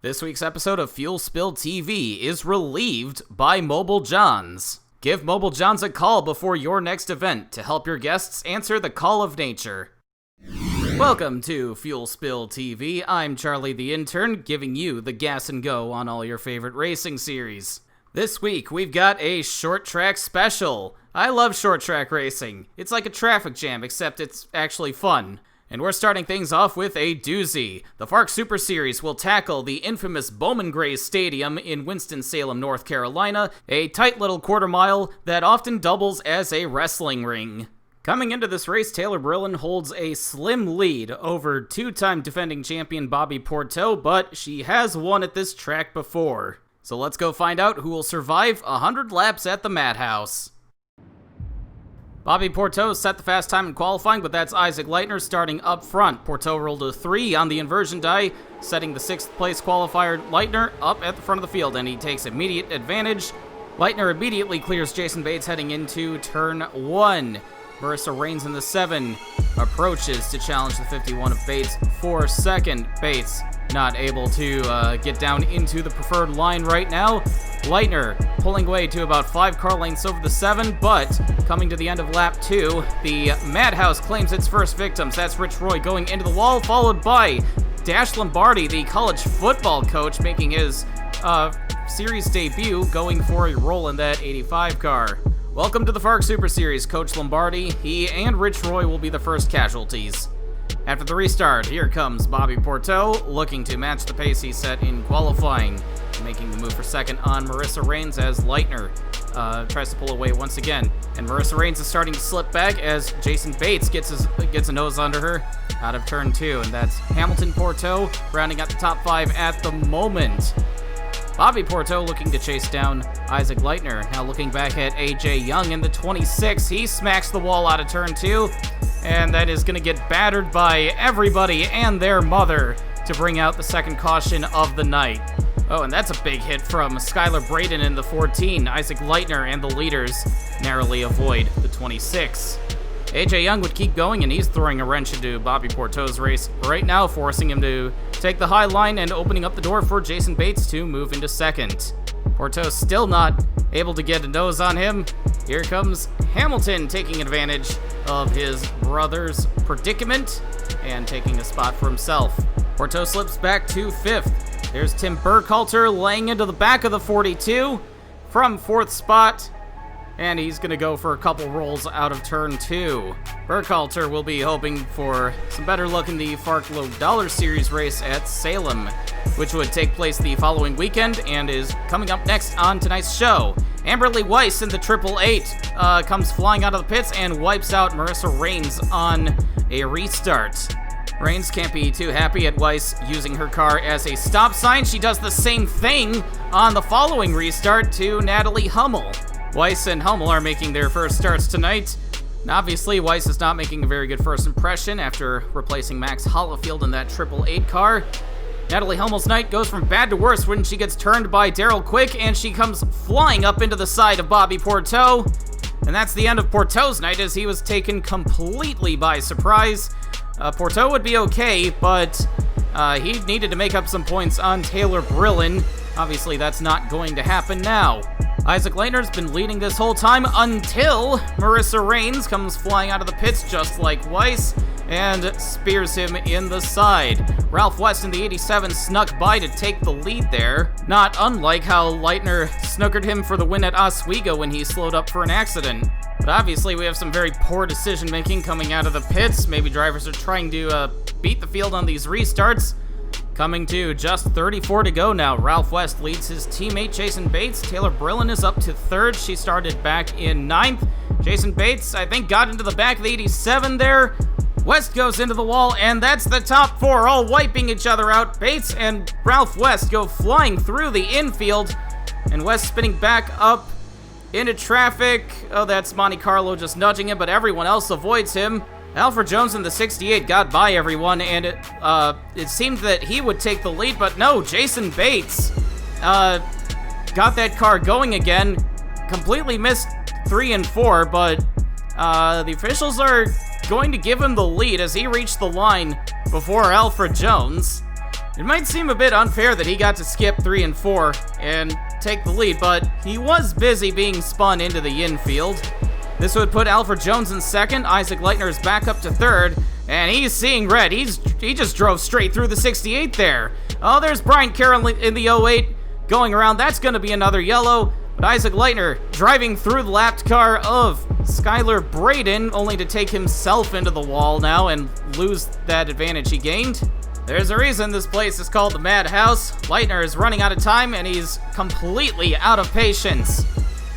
This week's episode of Fuel Spill TV is relieved by Mobile Johns. Give Mobile Johns a call before your next event to help your guests answer the call of nature. Welcome to Fuel Spill TV. I'm Charlie the Intern, giving you the gas and go on all your favorite racing series. This week, we've got a short track special. I love short track racing. It's like a traffic jam, except it's actually fun. And we're starting things off with a doozy. The FARC Super Series will tackle the infamous Bowman-Gray Stadium in Winston-Salem, North Carolina, a tight little quarter mile that often doubles as a wrestling ring. Coming into this race, Taylor Brillin holds a slim lead over two-time defending champion Bobby Porteau, but she has won at this track before. So let's go find out who will survive 100 laps at the Madhouse. Bobby Porteau set the fast time in qualifying, but that's Isaac Leitner starting up front. Porteau rolled a 3 on the inversion die, setting the 6th place qualifier Leitner up at the front of the field, and he takes immediate advantage. Leitner immediately clears Jason Bates heading into turn 1. Marissa Raines in the 7 approaches to challenge the 51 of Bates for second. Bates not able to get down into the preferred line right now. Leitner pulling away to about 5 car lengths over the 7, but coming to the end of lap 2, the Madhouse claims its first victims. That's Rich Roy going into the wall, followed by Dash Lombardi, the college football coach, making his series debut, going for a roll in that 85 car. Welcome to the FARC Super Series, Coach Lombardi. He and Rich Roy will be the first casualties. After the restart, here comes Bobby Porteau, looking to match the pace he set in qualifying, making the move for second on Marissa Raines as Leitner tries to pull away once again. And Marissa Raines is starting to slip back as Jason Bates gets a nose under her out of turn 2, and that's Hamilton Porteau rounding out the top 5 at the moment. Bobby Porteau looking to chase down Isaac Leitner. Now looking back at AJ Young in the 26. He smacks the wall out of turn 2, and that is going to get battered by everybody and their mother to bring out the second caution of the night. Oh, and that's a big hit from Skylar Braden in the 14. Isaac Leitner and the leaders narrowly avoid the 26. AJ Young would keep going, and he's throwing a wrench into Bobby Porteau's race right now, forcing him to take the high line and opening up the door for Jason Bates to move into second. Porteau still not able to get a nose on him. Here comes Hamilton taking advantage of his brother's predicament and taking a spot for himself. Porteau slips back to 5th. There's Tim Burkhalter laying into the back of the 42 from 4th spot, and he's going to go for a couple rolls out of turn 2. Burkhalter will be hoping for some better luck in the FARC Low Dollar Series race at Salem, which would take place the following weekend and is coming up next on tonight's show. Amberly Weiss in the 888 comes flying out of the pits and wipes out Marissa Raines on a restart. Raines can't be too happy at Weiss using her car as a stop sign. She does the same thing on the following restart to Natalie Hummel. Weiss and Hummel are making their first starts tonight. And obviously, Weiss is not making a very good first impression after replacing Max Hollifield in that 888 car. Natalie Hummel's night goes from bad to worse when she gets turned by Daryl Quick, and she comes flying up into the side of Bobby Porteau. And that's the end of Porteau's night, as he was taken completely by surprise. Porteau would be okay, but he needed to make up some points on Taylor Brillin. Obviously, that's not going to happen now. Isaac Leitner's been leading this whole time until Marissa Raines comes flying out of the pits just like Weiss and spears him in the side. Ralph West in the 87 snuck by to take the lead there, not unlike how Leitner snookered him for the win at Oswego when he slowed up for an accident. But obviously we have some very poor decision making coming out of the pits. Maybe drivers are trying to beat the field on these restarts. Coming to just 34 to go now. Ralph West leads his teammate Jason Bates. Taylor Brillin is up to 3rd. She started back in 9th. Jason Bates, I think, got into the back of the 87 there. West goes into the wall, and that's the top 4 all wiping each other out. Bates and Ralph West go flying through the infield, and West spinning back up into traffic. Oh, that's Monte Carlo just nudging him, but everyone else avoids him. Alfred Jones in the 68 got by everyone, and it seemed that he would take the lead, but no, Jason Bates got that car going again, completely missed 3 and 4, but the officials are going to give him the lead as he reached the line before Alfred Jones. It might seem a bit unfair that he got to skip 3 and 4 and take the lead, but he was busy being spun into the infield. This would put Alfred Jones in second. Isaac Leitner is back up to third, and he's seeing red. He just drove straight through the 68 there. Oh, there's Brian Carroll in the 08 going around. That's going to be another yellow. But Isaac Leitner driving through the lapped car of Skylar Braden, only to take himself into the wall now and lose that advantage he gained. There's a reason this place is called the Madhouse. Leitner is running out of time, and he's completely out of patience.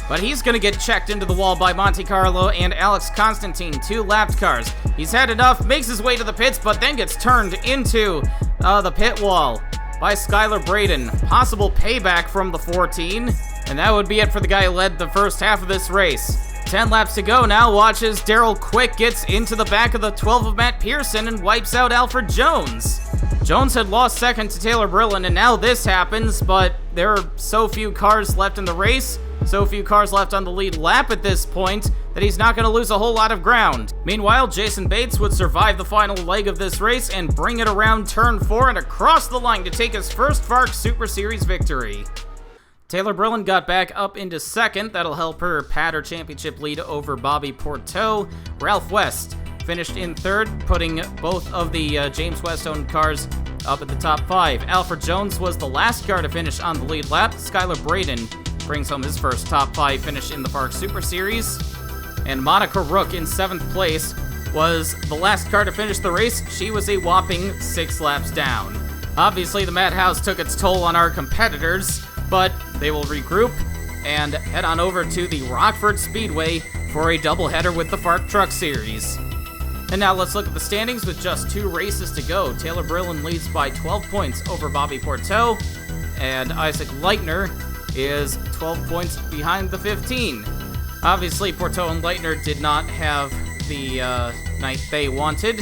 But he's going to get checked into the wall by Monte Carlo and Alex Constantine, 2 lapped cars. He's had enough, makes his way to the pits, but then gets turned into the pit wall by Skylar Braden. Possible payback from the 14, and that would be it for the guy who led the first half of this race. 10 laps to go now. Watch as Daryl Quick gets into the back of the 12 of Matt Pearson and wipes out Alfred Jones. Jones had lost second to Taylor Brillen, and now this happens, but there are so few cars left in the race, so few cars left on the lead lap at this point, that he's not going to lose a whole lot of ground. Meanwhile, Jason Bates would survive the final leg of this race and bring it around turn 4 and across the line to take his first FARC Super Series victory. Taylor Brillen got back up into second. That'll help her pad her championship lead over Bobby Porteau. Ralph West finished in third, putting both of the James West-owned cars up at the top 5. Alfred Jones was the last car to finish on the lead lap. Skylar Braden brings home his first top 5 finish in the FARC Super Series. And Monica Rook in 7th place was the last car to finish the race. She was a whopping 6 laps down. Obviously, the Madhouse took its toll on our competitors, but they will regroup and head on over to the Rockford Speedway for a doubleheader with the FARC Truck Series. And now let's look at the standings with just 2 races to go. Taylor Brillen leads by 12 points over Bobby Porteau, and Isaac Leitner is 12 points behind the 15. Obviously, Porteau and Leitner did not have the night they wanted.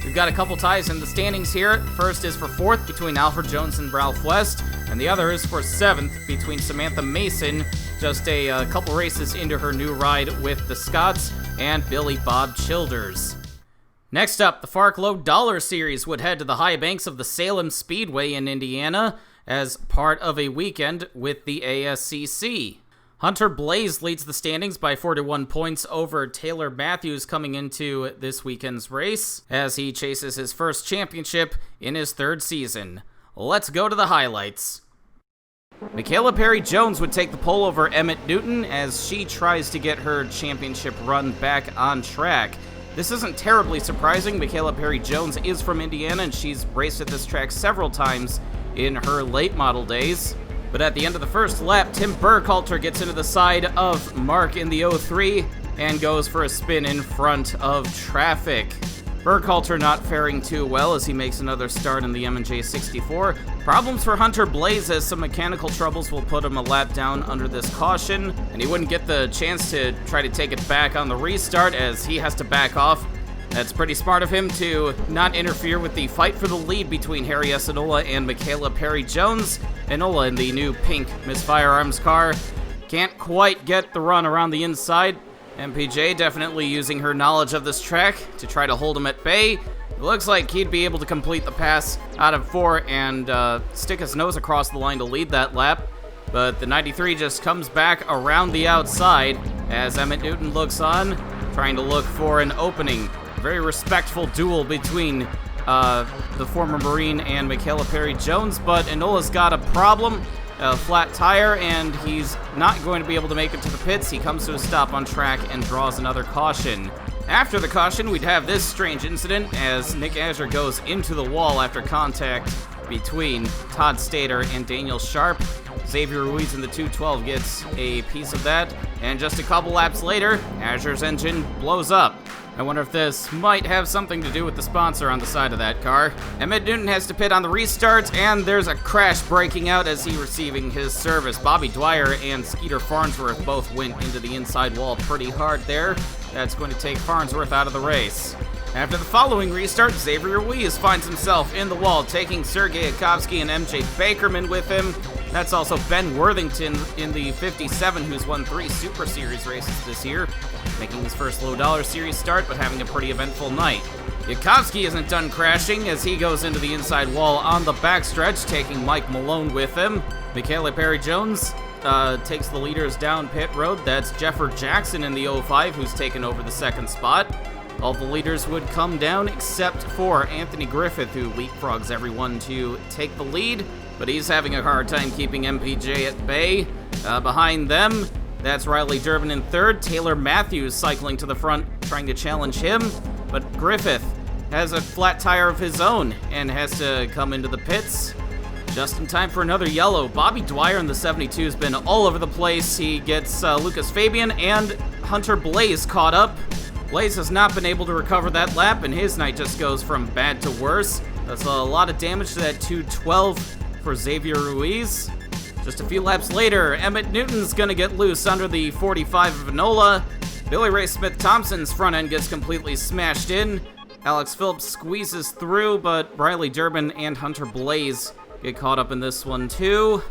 We've got a couple ties in the standings here. First is for 4th between Alfred Jones and Ralph West, and the other is for 7th between Samantha Mason, just a couple races into her new ride with the Scots, and Billy Bob Childers. Next up, the FARC Low Dollar Series would head to the high banks of the Salem Speedway in Indiana as part of a weekend with the ASCC. Hunter Blaze leads the standings by 41 points over Taylor Matthews coming into this weekend's race as he chases his first championship in his 3rd season. Let's go to the highlights. Michaela Perry-Jones would take the pole over Emmett Newton as she tries to get her championship run back on track. This isn't terribly surprising. Michaela Perry-Jones is from Indiana, and she's raced at this track several times in her late model days. But at the end of the first lap, Tim Burkhalter gets into the side of Mark in the 03 and goes for a spin in front of traffic. Burkhalter not faring too well as he makes another start in the M&J 64. Problems for Hunter Blaze as some mechanical troubles will put him a lap down under this caution, and he wouldn't get the chance to try to take it back on the restart as he has to back off. That's pretty smart of him to not interfere with the fight for the lead between Harry Essenola and Michaela Perry-Jones. Enola in the new pink Miss Firearms car can't quite get the run around the inside. MPJ definitely using her knowledge of this track to try to hold him at bay. It looks like he'd be able to complete the pass out of 4 and stick his nose across the line to lead that lap. But the 93 just comes back around the outside as Emmett Newton looks on, trying to look for an opening. Very respectful duel between the former Marine and Michaela Perry-Jones, but Enola's got a problem, a flat tire, and he's not going to be able to make it to the pits. He comes to a stop on track and draws another caution. After the caution, we'd have this strange incident as Nick Azure goes into the wall after contact between Todd Stater and Daniel Sharp. Xavier Ruiz in the 212 gets a piece of that, and just a couple laps later, Azure's engine blows up. I wonder if this might have something to do with the sponsor on the side of that car. Emmett Newton has to pit on the restart, and there's a crash breaking out as he receiving his service. Bobby Dwyer and Skeeter Farnsworth both went into the inside wall pretty hard there. That's going to take Farnsworth out of the race. After the following restart, Xavier Ruiz finds himself in the wall, taking Sergei Akovsky and MJ Bakerman with him. That's also Ben Worthington in the 57, who's won 3 Super Series races this year, making his first low dollar series start, but having a pretty eventful night. Yakovsky isn't done crashing as he goes into the inside wall on the backstretch, taking Mike Malone with him. Michaela Perry-Jones takes the leaders down pit road. That's Jeffer Jackson in the 05 who's taken over the second spot. All the leaders would come down except for Anthony Griffith, who leapfrogs everyone to take the lead, but he's having a hard time keeping MPJ at bay. Behind them, that's Riley Durbin in third. Taylor Matthews cycling to the front, trying to challenge him, but Griffith has a flat tire of his own and has to come into the pits just in time for another yellow. Bobby Dwyer in the 72 has been all over the place. He gets Lucas Fabian and Hunter Blaze caught up. Blaze has not been able to recover that lap, and his night just goes from bad to worse. That's a lot of damage to that 212 for Xavier Ruiz. Just a few laps later, Emmett Newton's gonna get loose under the 45 of Enola. Billy Ray Smith-Thompson's front end gets completely smashed in. Alex Phillips squeezes through, but Riley Durbin and Hunter Blaze get caught up in this one too.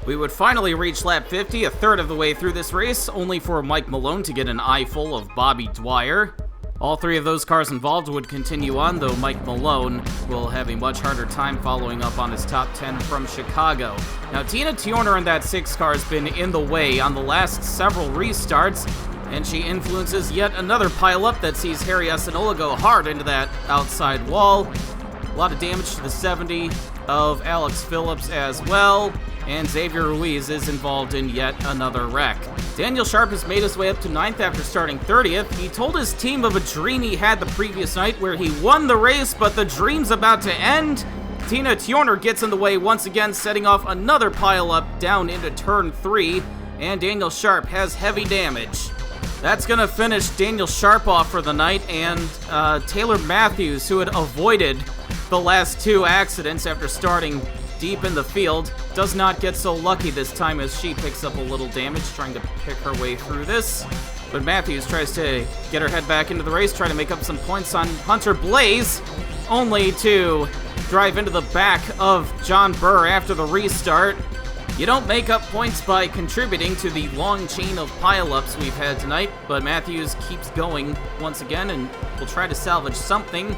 We would finally reach lap 50, a third of the way through this race, only for Mike Malone to get an eyeful of Bobby Dwyer. All three of those cars involved would continue on, though Mike Malone will have a much harder time following up on his top 10 from Chicago. Now, Tina Tjorner in that 6 car has been in the way on the last several restarts, and she influences yet another pileup that sees Harry Asinola go hard into that outside wall. A lot of damage to the 70 of Alex Phillips as well, and Xavier Ruiz is involved in yet another wreck. Daniel Sharp has made his way up to 9th after starting 30th. He told his team of a dream he had the previous night where he won the race, but the dream's about to end. Tina Tjorner gets in the way once again, setting off another pileup down into turn 3, and Daniel Sharp has heavy damage. That's going to finish Daniel Sharp off for the night, and Taylor Matthews, who had avoided the last 2 accidents after starting deep in the field, does not get so lucky this time as she picks up a little damage trying to pick her way through this. But Matthews tries to get her head back into the race, try to make up some points on Hunter Blaze, only to drive into the back of John Burr after the restart. You don't make up points by contributing to the long chain of pileups we've had tonight, but Matthews keeps going once again and will try to salvage something.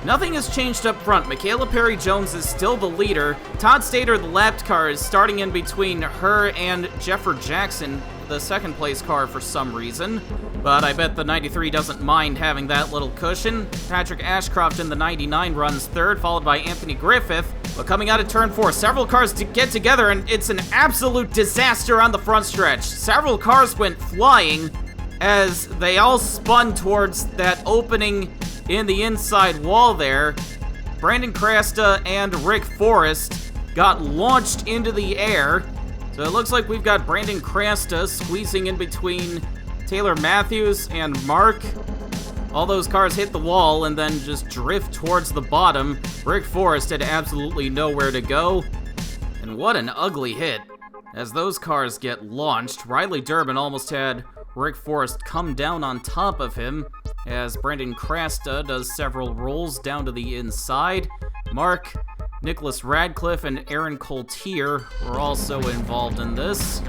Nothing has changed up front. Michaela Perry-Jones is still the leader. Todd Stater, the lapped car, is starting in between her and Jeffer Jackson, the second place car for some reason. But I bet the 93 doesn't mind having that little cushion. Patrick Ashcroft in the 99 runs third, followed by Anthony Griffith. But coming out of turn 4, several cars to get together, and it's an absolute disaster on the front stretch. Several cars went flying as they all spun towards that opening in the inside wall there. Brandon Crasta and Rick Forrest got launched into the air. So it looks like we've got Brandon Crasta squeezing in between Taylor Matthews and Mark. All those cars hit the wall and then just drift towards the bottom. Rick Forrest had absolutely nowhere to go. And what an ugly hit. As those cars get launched, Riley Durbin almost had Rick Forrest come down on top of him as Brandon Crasta does several rolls down to the inside. Mark, Nicholas Radcliffe, and Aaron Coltier were also involved in this.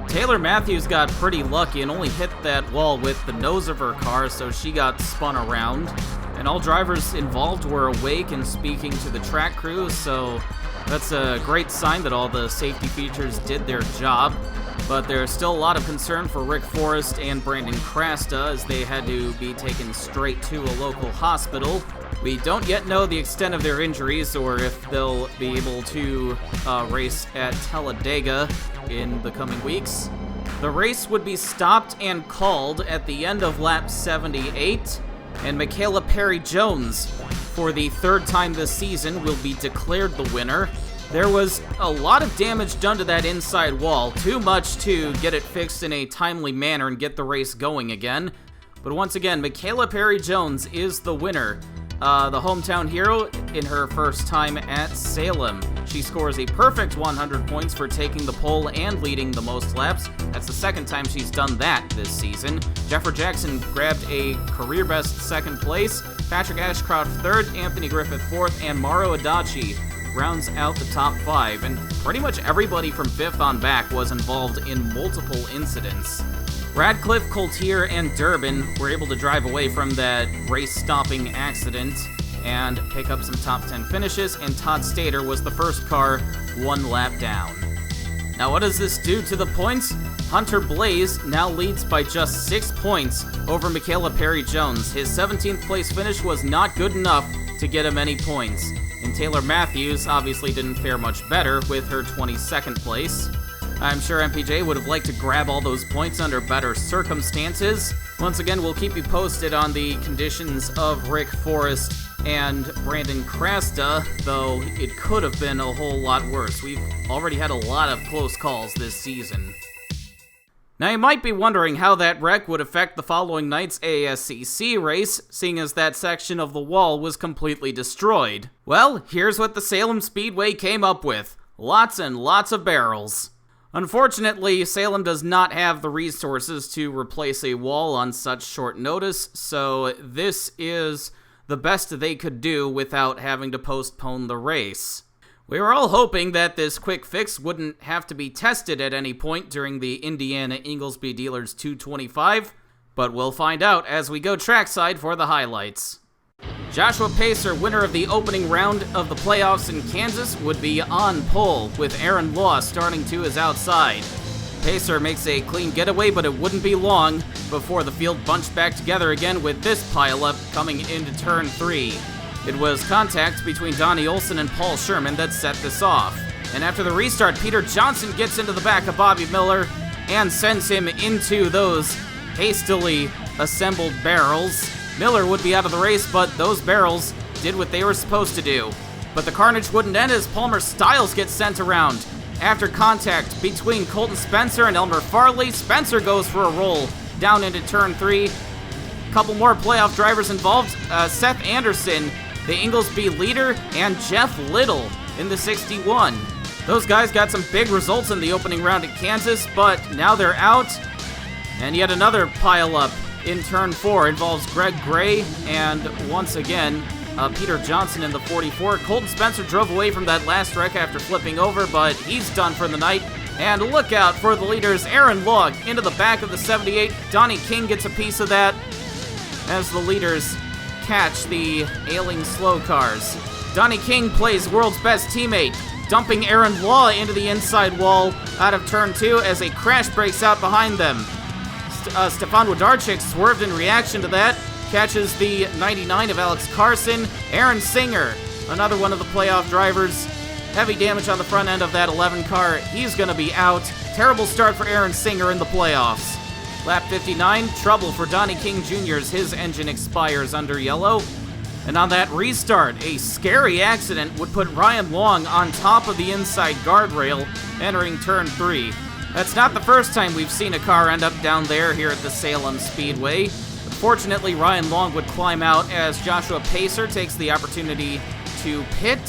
Taylor Matthews got pretty lucky and only hit that wall with the nose of her car, so she got spun around. And all drivers involved were awake and speaking to the track crew, so that's a great sign that all the safety features did their job. But there's still a lot of concern for Rick Forrest and Brandon Crasta as they had to be taken straight to a local hospital. We don't yet know the extent of their injuries or if they'll be able to race at Talladega in the coming weeks. The race would be stopped and called at the end of lap 78, and Michaela Perry-Jones, for the 3rd time this season, will be declared the winner. There was a lot of damage done to that inside wall, too much to get it fixed in a timely manner and get the race going again. But once again, Michaela Perry-Jones is the winner, the hometown hero in her first time at Salem. She scores a perfect 100 points for taking the pole and leading the most laps. That's the 2nd time she's done that this season. Jeffer Jackson grabbed a career-best 2nd place, Patrick Ashcroft 3rd, Anthony Griffith 4th, and Mauro Adachi rounds out the top 5, and pretty much everybody from 5th on back was involved in multiple incidents. Radcliffe, Coultier, and Durbin were able to drive away from that race-stopping accident and pick up some top 10 finishes, and Todd Stater was the first car one lap down. Now what does this do to the points? Hunter Blaze now leads by just 6 points over Michaela Perry-Jones. His 17th place finish was not good enough to get him any points. And Taylor Matthews obviously didn't fare much better with her 22nd place. I'm sure MPJ would have liked to grab all those points under better circumstances. Once again, we'll keep you posted on the conditions of Rick Forrest and Brandon Krasta, though it could have been a whole lot worse. We've already had a lot of close calls this season. Now you might be wondering how that wreck would affect the following night's ASCC race, seeing as that section of the wall was completely destroyed. Well, here's what the Salem Speedway came up with. Lots and lots of barrels. Unfortunately, Salem does not have the resources to replace a wall on such short notice, so this is the best they could do without having to postpone the race. We were all hoping that this quick fix wouldn't have to be tested at any point during the Indiana Inglesby Dealers 225, but we'll find out as we go trackside for the highlights. Joshua Pacer, winner of the opening round of the playoffs in Kansas, would be on pole, with Aaron Law starting to his outside. Pacer makes a clean getaway, but it wouldn't be long before the field bunched back together again with this pileup coming into turn 3. It was contact between Donnie Olson and Paul Sherman that set this off. And after the restart, Peter Johnson gets into the back of Bobby Miller and sends him into those hastily assembled barrels. Miller would be out of the race, but those barrels did what they were supposed to do. But the carnage wouldn't end as Palmer Styles gets sent around. After contact between Colton Spencer and Elmer Farley, Spencer goes for a roll down into turn 3. Couple more playoff drivers involved, Seth Anderson, the Inglesby leader, and Jeff Little in the 61. Those guys got some big results in the opening round at Kansas, but now they're out. And yet another pileup in turn 4 involves Greg Gray and, once again, Peter Johnson in the 44. Colton Spencer drove away from that last wreck after flipping over, but he's done for the night. And look out for the leaders, Aaron Logg into the back of the 78. Donnie King gets a piece of that as the leaders catch the ailing slow cars. Donnie King plays world's best teammate, dumping Aaron Law into the inside wall out of turn 2 as a crash breaks out behind them. Stefan Wodarczyk swerved in reaction to that, catches the 99 of Alex Carson. Aaron Singer, another one of the playoff drivers, heavy damage on the front end of that 11 car. He's going to be out. Terrible start for Aaron Singer in the playoffs. Lap 59, trouble for Donnie King Jr.'s. His engine expires under yellow. And on that restart, a scary accident would put Ryan Long on top of the inside guardrail entering turn 3. That's not the first time we've seen a car end up down there here at the Salem Speedway. Fortunately, Ryan Long would climb out as Joshua Pacer takes the opportunity to pit.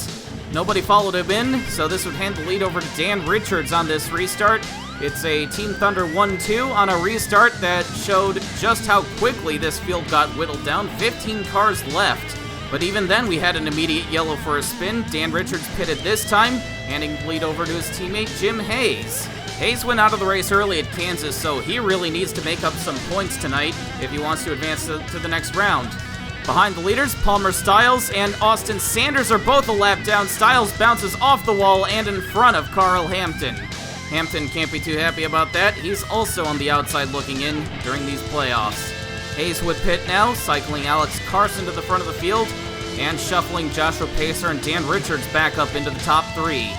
Nobody followed him in, so this would hand the lead over to Dan Richards on this restart. It's a Team Thunder 1-2 on a restart that showed just how quickly this field got whittled down. 15 cars left. But even then, we had an immediate yellow for a spin. Dan Richards pitted this time, handing the lead over to his teammate Jim Hayes. Hayes went out of the race early at Kansas, so he really needs to make up some points tonight if he wants to advance to the next round. Behind the leaders, Palmer Styles and Austin Sanders are both a lap down. Styles bounces off the wall and in front of Carl Hampton. Hampton can't be too happy about that. He's also on the outside looking in during these playoffs. Hayes would pit now, cycling Alex Carson to the front of the field and shuffling Joshua Pacer and Dan Richards back up into the top 3.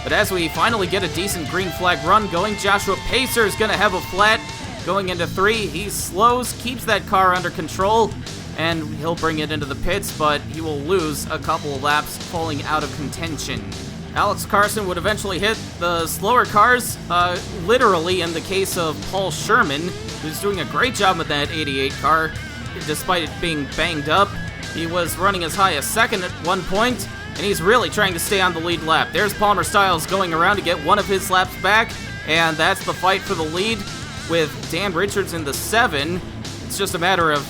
But as we finally get a decent green flag run going, Joshua Pacer is going to have a flat going into 3. He slows, keeps that car under control, and he'll bring it into the pits, but he will lose a couple of laps, falling out of contention. Alex Carson would eventually hit the slower cars, literally in the case of Paul Sherman, who's doing a great job with that 88 car, despite it being banged up. He was running as high as second at one point, and he's really trying to stay on the lead lap. There's Palmer Styles going around to get one of his laps back, and that's the fight for the lead with Dan Richards in the 7. It's just a matter of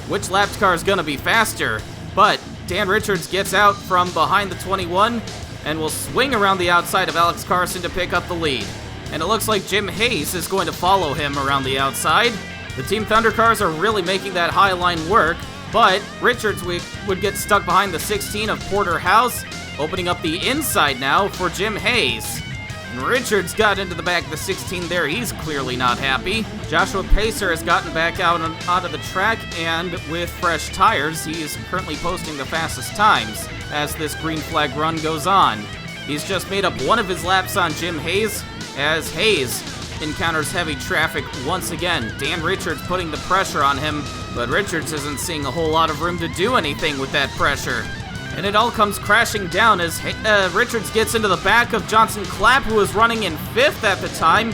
which lapped car is going to be faster, but Dan Richards gets out from behind the 21 and will swing around the outside of Alex Carson to pick up the lead. and it looks like Jim Hayes is going to follow him around the outside. The Team Thunder cars are really making that high line work, but Richards would get stuck behind the 16 of Porter House, opening up the inside now for Jim Hayes. And Richards got into the back of the 16 there. He's clearly not happy. Joshua Pacer has gotten back out of the track, and with fresh tires, he's currently posting the fastest times as this green flag run goes on. He's just made up one of his laps on Jim Hayes, as Hayes encounters heavy traffic once again. Dan Richards putting the pressure on him, but Richards isn't seeing a whole lot of room to do anything with that pressure. And it all comes crashing down as Richards gets into the back of Johnson Clapp, who was running in 5th at the time.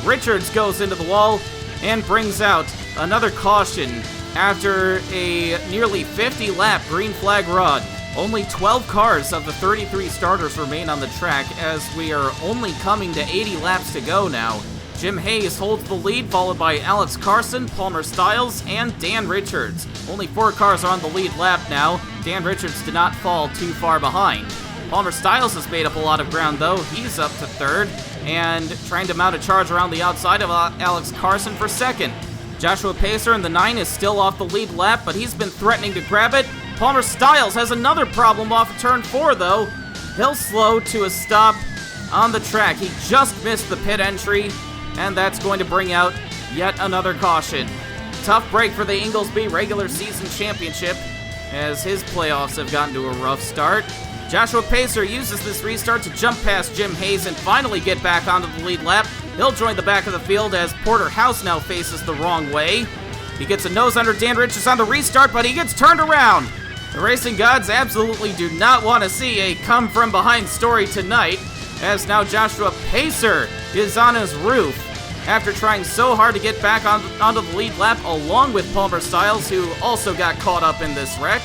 Richards goes into the wall and brings out another caution after a nearly 50-lap green flag run. Only 12 cars of the 33 starters remain on the track as we are only coming to 80 laps to go now. Jim Hayes holds the lead, followed by Alex Carson, Palmer Styles, and Dan Richards. Only 4 cars are on the lead lap now. Dan Richards did not fall too far behind. Palmer Styles has made up a lot of ground though. He's up to 3rd and trying to mount a charge around the outside of Alex Carson for 2nd. Joshua Pacer in the 9 is still off the lead lap, but he's been threatening to grab it. Palmer Styles has another problem off of turn 4 though. He'll slow to a stop on the track. He just missed the pit entry, and that's going to bring out yet another caution. Tough break for the Inglesby regular season championship as his playoffs have gotten to a rough start. Joshua Pacer uses this restart to jump past Jim Hayes and finally get back onto the lead lap. He'll join the back of the field as Porter House now faces the wrong way. He gets a nose under Dan Richards on the restart, but he gets turned around. The racing gods absolutely do not want to see a come-from-behind story tonight, as now Joshua Pacer is on his roof after trying so hard to get back onto the lead lap along with Palmer Styles, who also got caught up in this wreck.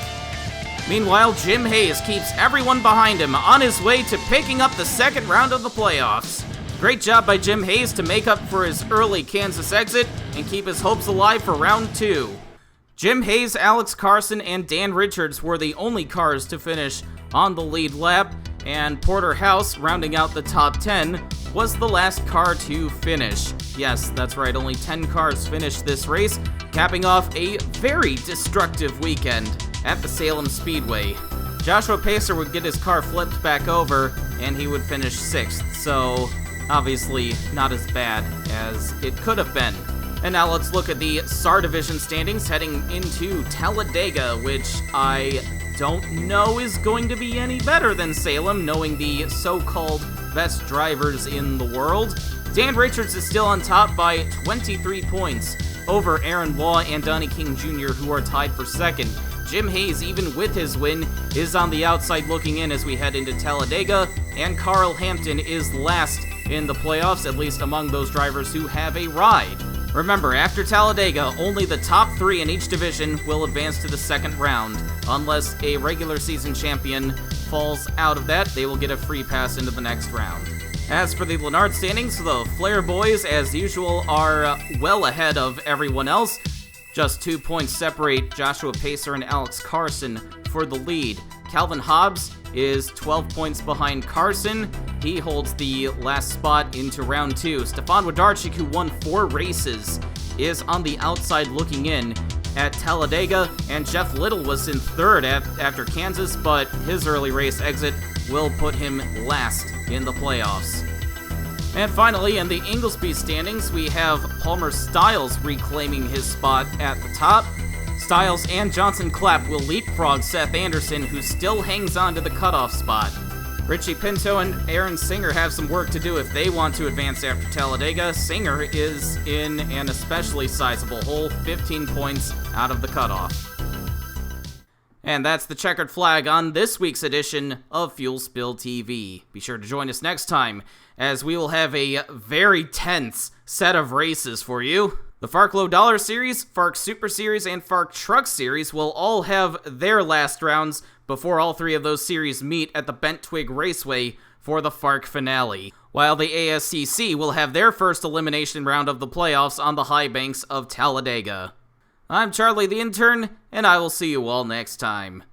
Meanwhile, Jim Hayes keeps everyone behind him on his way to picking up the 2nd round of the playoffs. Great job by Jim Hayes to make up for his early Kansas exit and keep his hopes alive for round 2. Jim Hayes, Alex Carson, and Dan Richards were the only cars to finish on the lead lap, and Porter House, rounding out the top 10, was the last car to finish. Yes, that's right, only 10 cars finished this race, capping off a very destructive weekend at the Salem Speedway. Joshua Pacer would get his car flipped back over, and he would finish 6th, so obviously not as bad as it could have been. And now let's look at the SAR Division standings heading into Talladega, which I don't know is going to be any better than Salem, knowing the so-called best drivers in the world. Dan Richards is still on top by 23 points over Aaron Law and Donnie King Jr., who are tied for 2nd. Jim Hayes, even with his win, is on the outside looking in as we head into Talladega, and Carl Hampton is last in the playoffs, at least among those drivers who have a ride. Remember, after Talladega, only the top 3 in each division will advance to the 2nd round. Unless a regular season champion falls out of that, they will get a free pass into the next round. As for the Lennard standings, the Flair boys, as usual, are well ahead of everyone else. Just 2 points separate Joshua Pacer and Alex Carson for the lead. Calvin Hobbs is 12 points behind Carson. He holds the last spot into round 2. Stefan Wlodarczyk, who won 4 races, is on the outside looking in at Talladega, and Jeff Little was in 3rd after Kansas, but his early race exit will put him last in the playoffs. And finally, in the Inglesby standings, we have Palmer Styles reclaiming his spot at the top. Styles and Johnson Clapp will leapfrog Seth Anderson, who still hangs on to the cutoff spot. Richie Pinto and Aaron Singer have some work to do if they want to advance after Talladega. Singer is in an especially sizable hole, 15 points out of the cutoff. And that's the checkered flag on this week's edition of Fuel Spill TV. Be sure to join us next time, as we will have a very tense set of races for you. The FARC Low Dollar Series, FARC Super Series, and FARC Truck Series will all have their last rounds before all 3 of those series meet at the Bent Twig Raceway for the FARC finale, while the ASCC will have their first elimination round of the playoffs on the high banks of Talladega. I'm Charlie the Intern, and I will see you all next time.